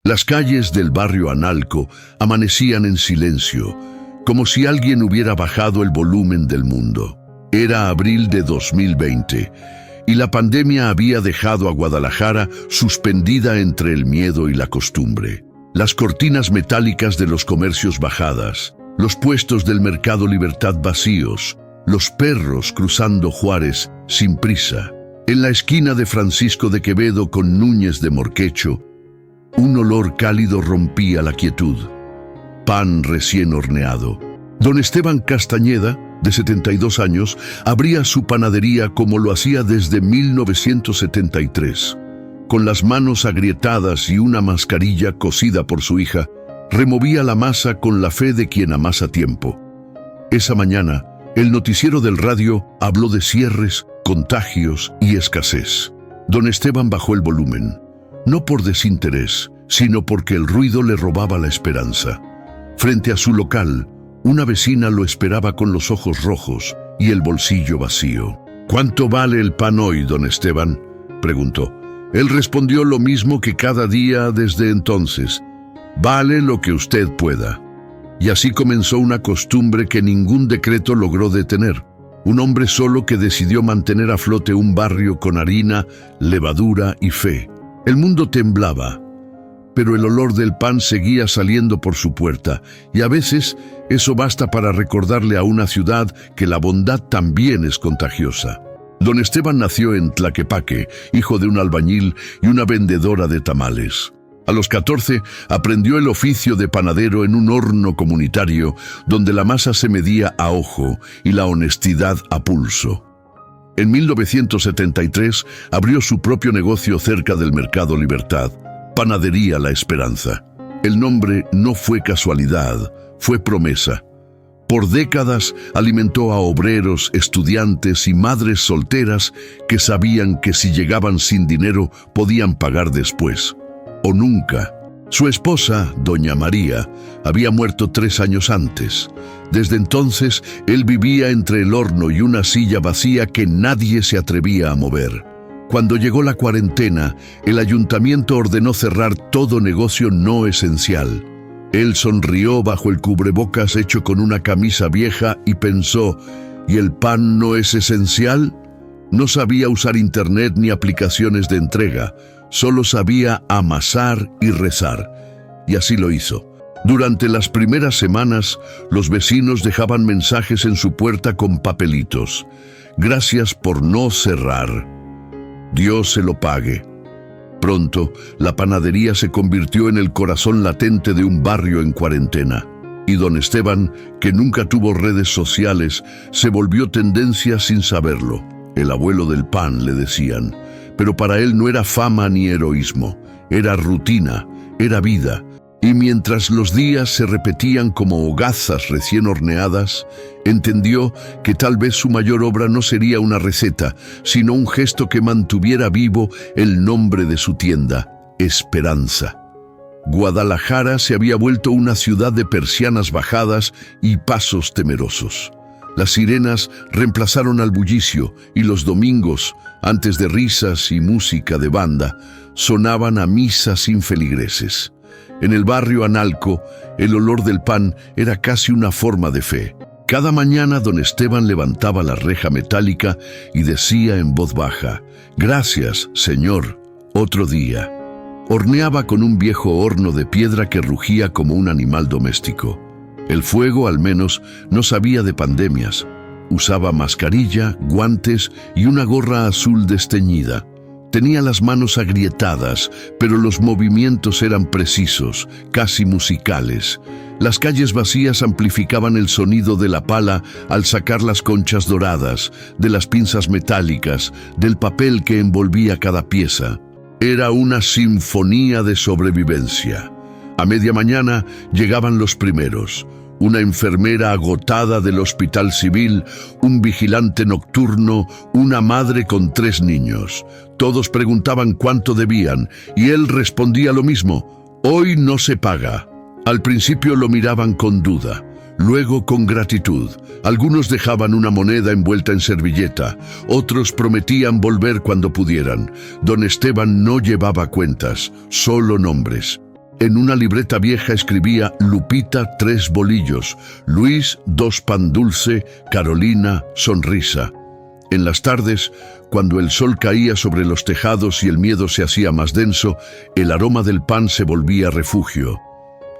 Las calles del barrio Analco amanecían en silencio, como si alguien hubiera bajado el volumen del mundo. Era abril de 2020 y la pandemia había dejado a Guadalajara suspendida entre el miedo y la costumbre. Las cortinas metálicas de los comercios bajadas, los puestos del Mercado Libertad vacíos, los perros cruzando Juárez sin prisa. En la esquina de Francisco de Quevedo con Núñez de Morquecho, un olor cálido rompía la quietud. Pan recién horneado. Don Esteban Castañeda, de 72 años, abría su panadería como lo hacía desde 1973. Con las manos agrietadas y una mascarilla cosida por su hija, removía la masa con la fe de quien amasa tiempo. Esa mañana, el noticiero del radio habló de cierres, contagios y escasez. Don Esteban bajó el volumen, no por desinterés, sino porque el ruido le robaba la esperanza. Frente a su local, una vecina lo esperaba con los ojos rojos y el bolsillo vacío. «¿Cuánto vale el pan hoy, don Esteban?», preguntó. Él respondió lo mismo que cada día desde entonces: «Vale lo que usted pueda». Y así comenzó una costumbre que ningún decreto logró detener. Un hombre solo que decidió mantener a flote un barrio con harina, levadura y fe. El mundo temblaba, pero el olor del pan seguía saliendo por su puerta, y a veces eso basta para recordarle a una ciudad que la bondad también es contagiosa. Don Esteban nació en Tlaquepaque, hijo de un albañil y una vendedora de tamales. A los 14 aprendió el oficio de panadero en un horno comunitario donde la masa se medía a ojo y la honestidad a pulso. En 1973 abrió su propio negocio cerca del Mercado Libertad, Panadería La Esperanza. El nombre no fue casualidad, fue promesa. Por décadas alimentó a obreros, estudiantes y madres solteras que sabían que si llegaban sin dinero podían pagar después. O nunca. Su esposa, doña María, había muerto 3 años antes. Desde entonces, él vivía entre el horno y una silla vacía que nadie se atrevía a mover. Cuando llegó la cuarentena, el ayuntamiento ordenó cerrar todo negocio no esencial. Él sonrió bajo el cubrebocas hecho con una camisa vieja y pensó: ¿y el pan no es esencial? No sabía usar internet ni aplicaciones de entrega, solo sabía amasar y rezar. Y así lo hizo. Durante las primeras semanas, los vecinos dejaban mensajes en su puerta con papelitos: «Gracias por no cerrar. Dios se lo pague». Pronto, la panadería se convirtió en el corazón latente de un barrio en cuarentena. Y don Esteban, que nunca tuvo redes sociales, se volvió tendencia sin saberlo. El abuelo del pan, le decían. Pero para él no era fama ni heroísmo, era rutina, era vida. Y mientras los días se repetían como hogazas recién horneadas, entendió que tal vez su mayor obra no sería una receta, sino un gesto que mantuviera vivo el nombre de su tienda: Esperanza. Guadalajara se había vuelto una ciudad de persianas bajadas y pasos temerosos. Las sirenas reemplazaron al bullicio y los domingos, antes de risas y música de banda, sonaban a misa sin feligreses. En el barrio Analco, el olor del pan era casi una forma de fe. Cada mañana don Esteban levantaba la reja metálica y decía en voz baja: «Gracias, Señor, otro día». Horneaba con un viejo horno de piedra que rugía como un animal doméstico. El fuego, al menos, no sabía de pandemias. Usaba mascarilla, guantes y una gorra azul desteñida. Tenía las manos agrietadas, pero los movimientos eran precisos, casi musicales. Las calles vacías amplificaban el sonido de la pala al sacar las conchas doradas, de las pinzas metálicas, del papel que envolvía cada pieza. Era una sinfonía de sobrevivencia. A media mañana llegaban los primeros: una enfermera agotada del hospital civil, un vigilante nocturno, una madre con 3 niños. Todos preguntaban cuánto debían, y él respondía lo mismo: «Hoy no se paga». Al principio lo miraban con duda, luego con gratitud. Algunos dejaban una moneda envuelta en servilleta, otros prometían volver cuando pudieran. Don Esteban no llevaba cuentas, solo nombres. En una libreta vieja escribía Lupita 3 bolillos, Luis 2 pan dulce, Carolina sonrisa. En las tardes, cuando el sol caía sobre los tejados y el miedo se hacía más denso, el aroma del pan se volvía refugio.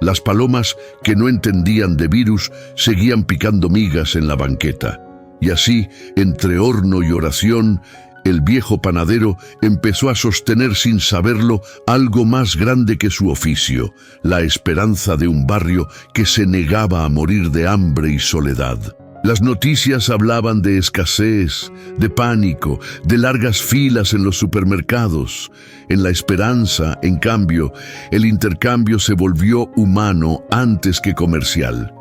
Las palomas, que no entendían de virus, seguían picando migas en la banqueta. Y así, entre horno y oración, el viejo panadero empezó a sostener sin saberlo algo más grande que su oficio, la esperanza de un barrio que se negaba a morir de hambre y soledad. Las noticias hablaban de escasez, de pánico, de largas filas en los supermercados. En La Esperanza, en cambio, el intercambio se volvió humano antes que comercial.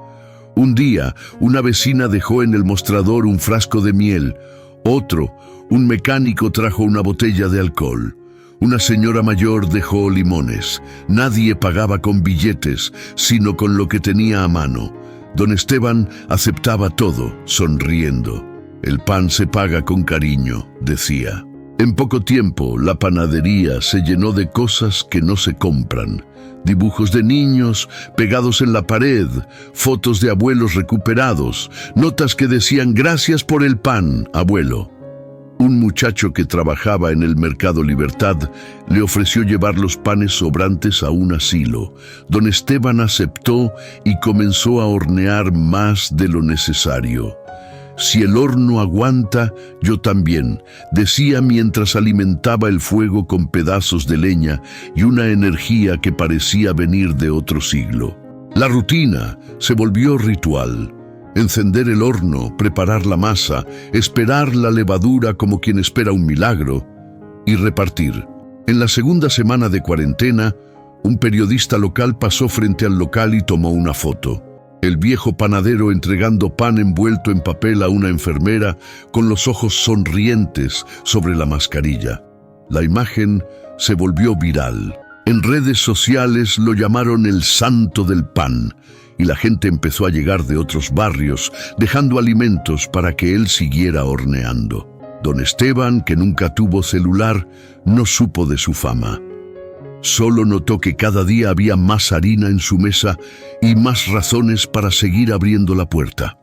Un día, una vecina dejó en el mostrador un frasco de miel. Otro, un mecánico trajo una botella de alcohol. Una señora mayor dejó limones. Nadie pagaba con billetes, sino con lo que tenía a mano. Don Esteban aceptaba todo, sonriendo. El pan se paga con cariño, decía. En poco tiempo, la panadería se llenó de cosas que no se compran. Dibujos de niños pegados en la pared, fotos de abuelos recuperados, notas que decían «Gracias por el pan, abuelo». Un muchacho que trabajaba en el Mercado Libertad le ofreció llevar los panes sobrantes a un asilo. Don Esteban aceptó y comenzó a hornear más de lo necesario. «Si el horno aguanta, yo también», decía mientras alimentaba el fuego con pedazos de leña y una energía que parecía venir de otro siglo. La rutina se volvió ritual. Encender el horno, preparar la masa, esperar la levadura como quien espera un milagro y repartir. En la segunda semana de cuarentena, un periodista local pasó frente al local y tomó una foto. El viejo panadero entregando pan envuelto en papel a una enfermera con los ojos sonrientes sobre la mascarilla. La imagen se volvió viral. En redes sociales lo llamaron el santo del pan y la gente empezó a llegar de otros barrios dejando alimentos para que él siguiera horneando. Don Esteban, que nunca tuvo celular, no supo de su fama. Solo notó que cada día había más harina en su mesa y más razones para seguir abriendo la puerta.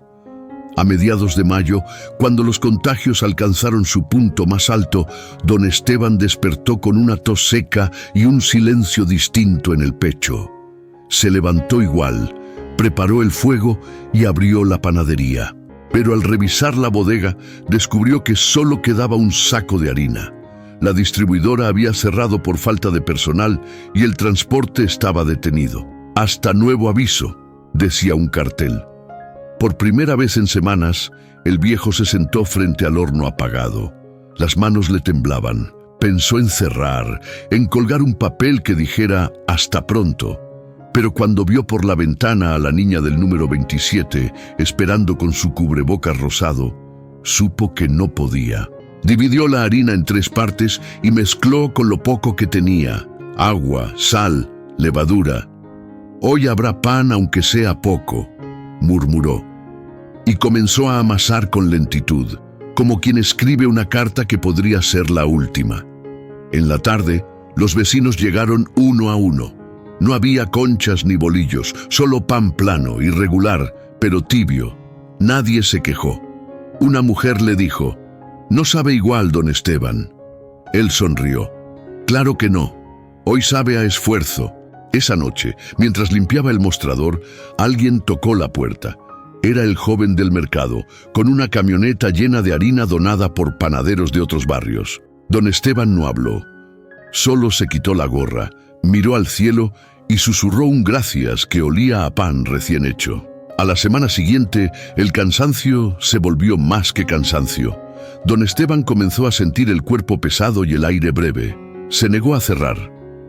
A mediados de mayo, cuando los contagios alcanzaron su punto más alto, don Esteban despertó con una tos seca y un silencio distinto en el pecho. Se levantó igual, preparó el fuego y abrió la panadería. Pero al revisar la bodega, descubrió que solo quedaba un saco de harina. La distribuidora había cerrado por falta de personal y el transporte estaba detenido. «Hasta nuevo aviso», decía un cartel. Por primera vez en semanas, el viejo se sentó frente al horno apagado. Las manos le temblaban. Pensó en cerrar, en colgar un papel que dijera «Hasta pronto». Pero cuando vio por la ventana a la niña del número 27, esperando con su cubrebocas rosado, supo que no podía. Dividió la harina en 3 partes y mezcló con lo poco que tenía: agua, sal, levadura. «Hoy habrá pan aunque sea poco», murmuró. Y comenzó a amasar con lentitud, como quien escribe una carta que podría ser la última. En la tarde, los vecinos llegaron uno a uno. No había conchas ni bolillos, solo pan plano, irregular, pero tibio. Nadie se quejó. Una mujer le dijo: «No sabe igual, don Esteban». Él sonrió. «Claro que no. Hoy sabe a esfuerzo». Esa noche, mientras limpiaba el mostrador, alguien tocó la puerta. Era el joven del mercado, con una camioneta llena de harina donada por panaderos de otros barrios. Don Esteban no habló. Solo se quitó la gorra, miró al cielo y susurró un gracias que olía a pan recién hecho. A la semana siguiente, el cansancio se volvió más que cansancio. Don Esteban comenzó a sentir el cuerpo pesado y el aire breve. Se negó a cerrar.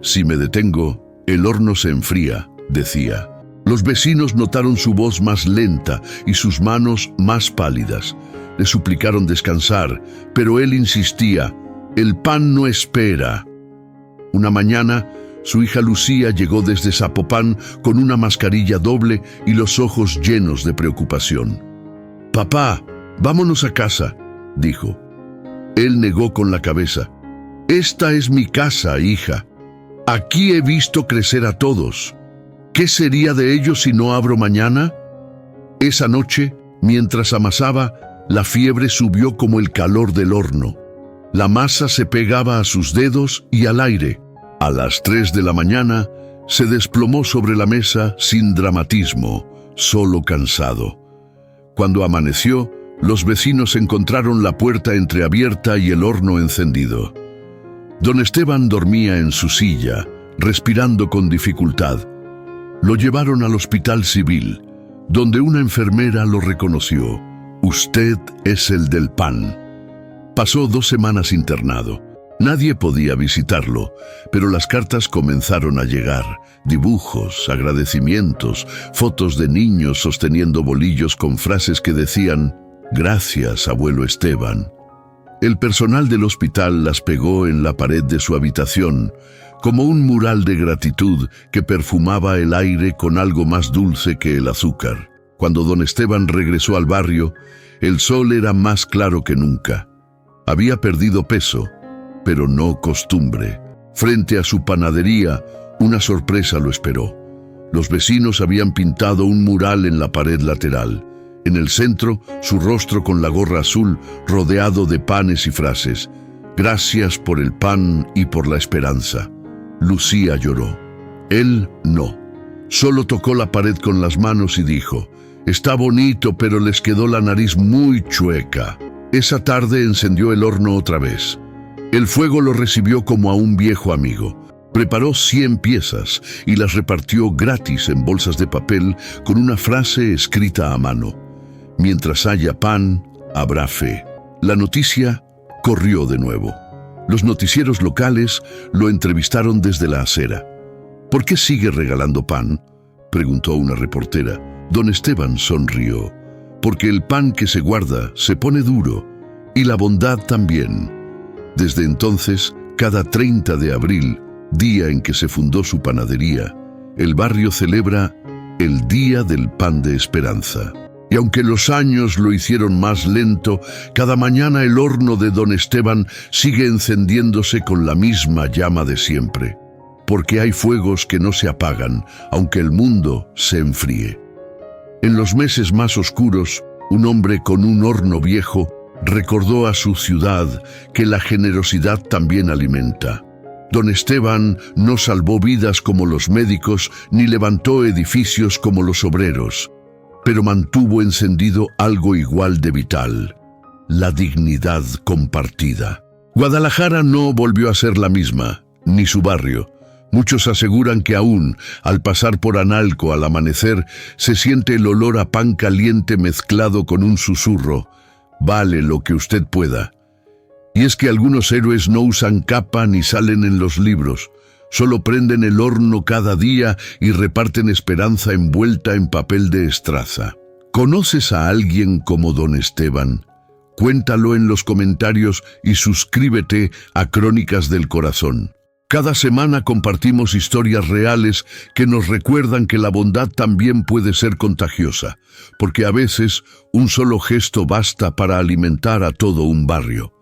«Si me detengo, el horno se enfría», decía. Los vecinos notaron su voz más lenta y sus manos más pálidas. Le suplicaron descansar, pero él insistía: «El pan no espera». Una mañana, su hija Lucía llegó desde Zapopan con una mascarilla doble y los ojos llenos de preocupación. «Papá, vámonos a casa», dijo. Él negó con la cabeza. «Esta es mi casa, hija». Aquí he visto crecer a todos. ¿Qué sería de ellos si no abro mañana? Esa noche, mientras amasaba, la fiebre subió como el calor del horno. La masa se pegaba a sus dedos y al aire. A las 3 de la mañana, se desplomó sobre la mesa sin dramatismo, solo cansado. Cuando amaneció, los vecinos encontraron la puerta entreabierta y el horno encendido. Don Esteban dormía en su silla, respirando con dificultad. Lo llevaron al hospital civil, donde una enfermera lo reconoció. Usted es el del pan. Pasó 2 semanas internado. Nadie podía visitarlo, pero las cartas comenzaron a llegar. Dibujos, agradecimientos, fotos de niños sosteniendo bolillos con frases que decían: «Gracias, abuelo Esteban». El personal del hospital las pegó en la pared de su habitación, como un mural de gratitud que perfumaba el aire con algo más dulce que el azúcar. Cuando don Esteban regresó al barrio, el sol era más claro que nunca. Había perdido peso, pero no costumbre. Frente a su panadería, una sorpresa lo esperó. Los vecinos habían pintado un mural en la pared lateral. En el centro, su rostro con la gorra azul, rodeado de panes y frases. «Gracias por el pan y por la esperanza». Lucía lloró. Él no. Solo tocó la pared con las manos y dijo: «Está bonito, pero les quedó la nariz muy chueca». Esa tarde encendió el horno otra vez. El fuego lo recibió como a un viejo amigo. Preparó 100 piezas y las repartió gratis en bolsas de papel con una frase escrita a mano: «Mientras haya pan, habrá fe». La noticia corrió de nuevo. Los noticieros locales lo entrevistaron desde la acera. «¿Por qué sigue regalando pan?», preguntó una reportera. Don Esteban sonrió. «Porque el pan que se guarda se pone duro, y la bondad también». Desde entonces, cada 30 de abril, día en que se fundó su panadería, el barrio celebra el Día del Pan de Esperanza. Y aunque los años lo hicieron más lento, cada mañana el horno de don Esteban sigue encendiéndose con la misma llama de siempre. Porque hay fuegos que no se apagan, aunque el mundo se enfríe. En los meses más oscuros, un hombre con un horno viejo recordó a su ciudad que la generosidad también alimenta. Don Esteban no salvó vidas como los médicos, ni levantó edificios como los obreros, pero mantuvo encendido algo igual de vital: la dignidad compartida. Guadalajara no volvió a ser la misma, ni su barrio. Muchos aseguran que aún, al pasar por Analco al amanecer, se siente el olor a pan caliente mezclado con un susurro: «Vale lo que usted pueda». Y es que algunos héroes no usan capa ni salen en los libros, solo prenden el horno cada día y reparten esperanza envuelta en papel de estraza. ¿Conoces a alguien como don Esteban? Cuéntalo en los comentarios y suscríbete a Crónicas del Corazón. Cada semana compartimos historias reales que nos recuerdan que la bondad también puede ser contagiosa, porque a veces un solo gesto basta para alimentar a todo un barrio.